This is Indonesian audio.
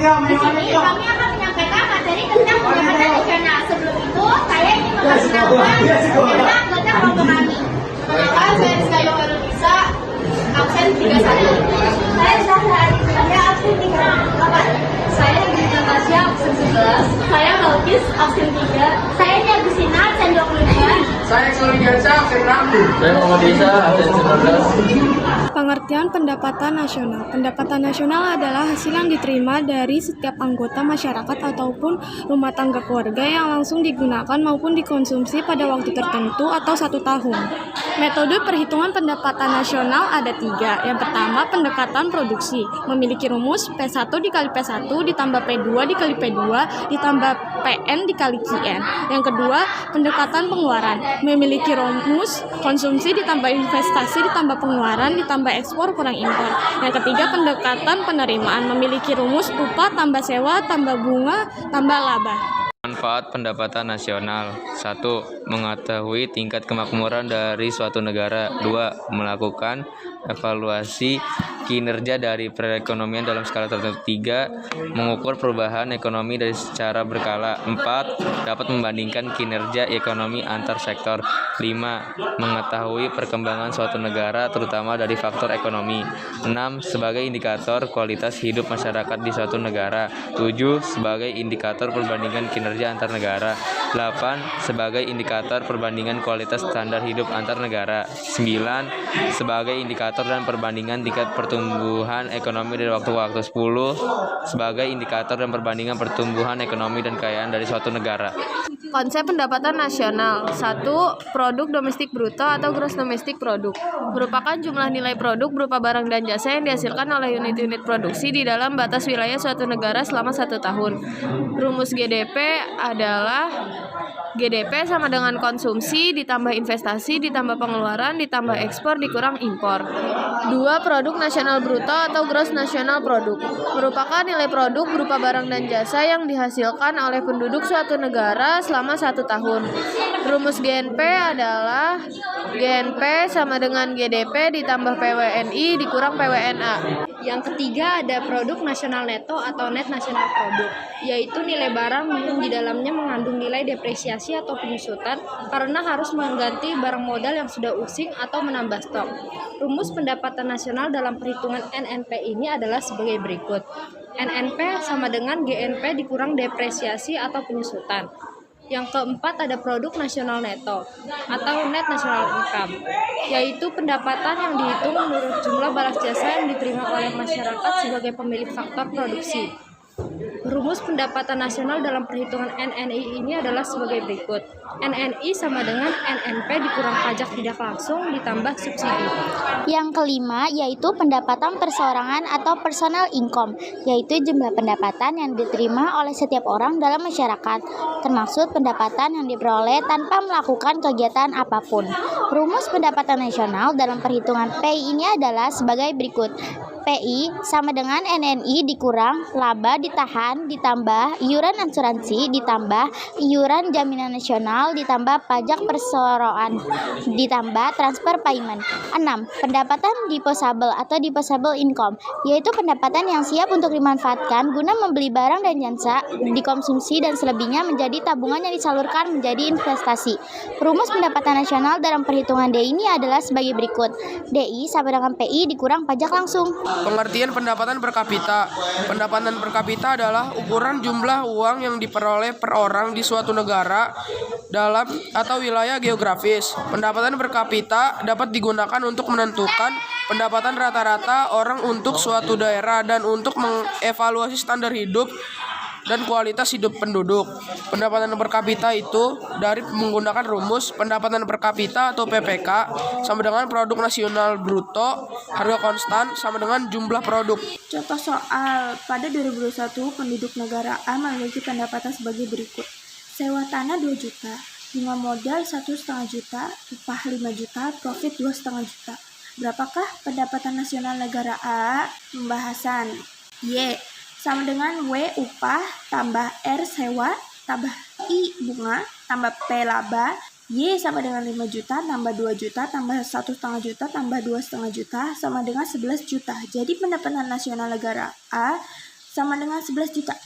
Di sini kami akan menyampaikan materi tentang pendapatan nasional. Sebelum itu, saya ingin memperkenalkan tentang anggota kelompok kami. Perkenalkan, saya Rizka Yohanisa, absen 31. Saya Zahra Arifia, absen 38. Saya Gita Tasya, absen 11. Saya Malkis, absen 3. Saya Niagusina, absen 25. Saya Suri Gansa, absen 6. Saya Muhammad Isa, absen 19. Pengertian pendapatan nasional. Pendapatan nasional adalah hasil yang diterima dari setiap anggota masyarakat ataupun rumah tangga keluarga yang langsung digunakan maupun dikonsumsi pada waktu tertentu atau 1 tahun. Metode perhitungan pendapatan nasional ada 3. Yang pertama, pendekatan produksi. Memiliki rumus P1 dikali P1 ditambah P2 dikali P2 ditambah PN dikali QN. Yang kedua, pendekatan pengeluaran. Memiliki rumus konsumsi ditambah investasi ditambah pengeluaran ditambah ekspor kurang impor. Yang ketiga, pendekatan penerimaan. Memiliki rumus upah tambah sewa tambah bunga tambah laba. Manfaat pendapatan nasional. 1. Mengetahui tingkat kemakmuran dari suatu negara. 2. Melakukan evaluasi kinerja dari perekonomian dalam skala tertentu. 3. Mengukur perubahan ekonomi dari secara berkala. 4. Dapat membandingkan kinerja ekonomi antar sektor. 5. Mengetahui perkembangan suatu negara terutama dari faktor ekonomi. 6. Sebagai indikator kualitas hidup masyarakat di suatu negara. 7. Sebagai indikator perbandingan kinerja antar negara. 8. Sebagai indikator perbandingan kualitas standar hidup antar negara. 9. Sebagai indikator dan perbandingan tingkat pertumbuhan ekonomi dari waktu ke waktu. 10. Sebagai indikator dan perbandingan pertumbuhan ekonomi dan kekayaan dari suatu negara. Konsep pendapatan nasional. 1. Produk domestik bruto atau gross domestic product merupakan jumlah nilai produk berupa barang dan jasa yang dihasilkan oleh unit-unit produksi di dalam batas wilayah suatu negara selama 1 tahun. Rumus GDP adalah GDP sama dengan konsumsi ditambah investasi ditambah pengeluaran ditambah ekspor dikurang impor. 2. Produk nasional bruto atau gross national product merupakan nilai produk berupa barang dan jasa yang dihasilkan oleh penduduk suatu negara selama 1 tahun. Rumus GNP adalah GNP sama dengan GDP ditambah PWNI dikurang PWNA. Yang ketiga ada produk nasional neto atau net national product, yaitu nilai barang yang di dalamnya mengandung nilai depresiasi atau penyusutan karena harus mengganti barang modal yang sudah using atau menambah stok. Rumus pendapatan nasional dalam perhitungan NNP ini adalah sebagai berikut. NNP sama dengan GNP dikurang depresiasi atau penyusutan. Yang keempat ada produk nasional neto atau net national income, yaitu pendapatan yang dihitung menurut jumlah balas jasa yang diterima oleh masyarakat sebagai pemilik faktor produksi. Rumus pendapatan nasional dalam perhitungan NNI ini adalah sebagai berikut. NNI sama dengan NNP dikurang pajak tidak langsung ditambah subsidi. Yang kelima yaitu pendapatan perseorangan atau personal income, yaitu jumlah pendapatan yang diterima oleh setiap orang dalam masyarakat, termasuk pendapatan yang diperoleh tanpa melakukan kegiatan apapun. Rumus pendapatan nasional dalam perhitungan PI ini adalah sebagai berikut. PI sama dengan NNI dikurang laba ditahan ditambah iuran asuransi ditambah iuran jaminan nasional ditambah pajak perseroan ditambah transfer payment. 6. Pendapatan disposable atau disposable income, yaitu pendapatan yang siap untuk dimanfaatkan guna membeli barang dan jasa, dikonsumsi dan selebihnya menjadi tabungan yang disalurkan menjadi investasi. Rumus pendapatan nasional dalam perhitungan DI ini adalah sebagai berikut. DI sama dengan PI dikurang pajak langsung. Pengertian pendapatan per kapita. Pendapatan per kapita adalah ukuran jumlah uang yang diperoleh per orang di suatu negara dalam atau wilayah geografis. Pendapatan per kapita dapat digunakan untuk menentukan pendapatan rata-rata orang untuk suatu daerah dan untuk mengevaluasi standar hidup dan kualitas hidup penduduk. Pendapatan per kapita itu dari menggunakan rumus pendapatan per kapita atau PPK sama dengan produk nasional bruto harga konstan sama dengan jumlah produk. Contoh soal, pada 2021 penduduk negara A memiliki pendapatan sebagai berikut. Sewa tanah 2 juta, bunga modal 1,5 juta, upah 5 juta, profit 2,5 juta. Berapakah pendapatan nasional negara A? Pembahasan. Y sama dengan W upah tambah R sewa tambah I bunga tambah P laba. Y sama dengan 5 juta tambah 2 juta tambah 1,5 juta tambah 2,5 juta sama dengan 11 juta. Jadi pendapatan nasional negara A sama dengan 11 juta.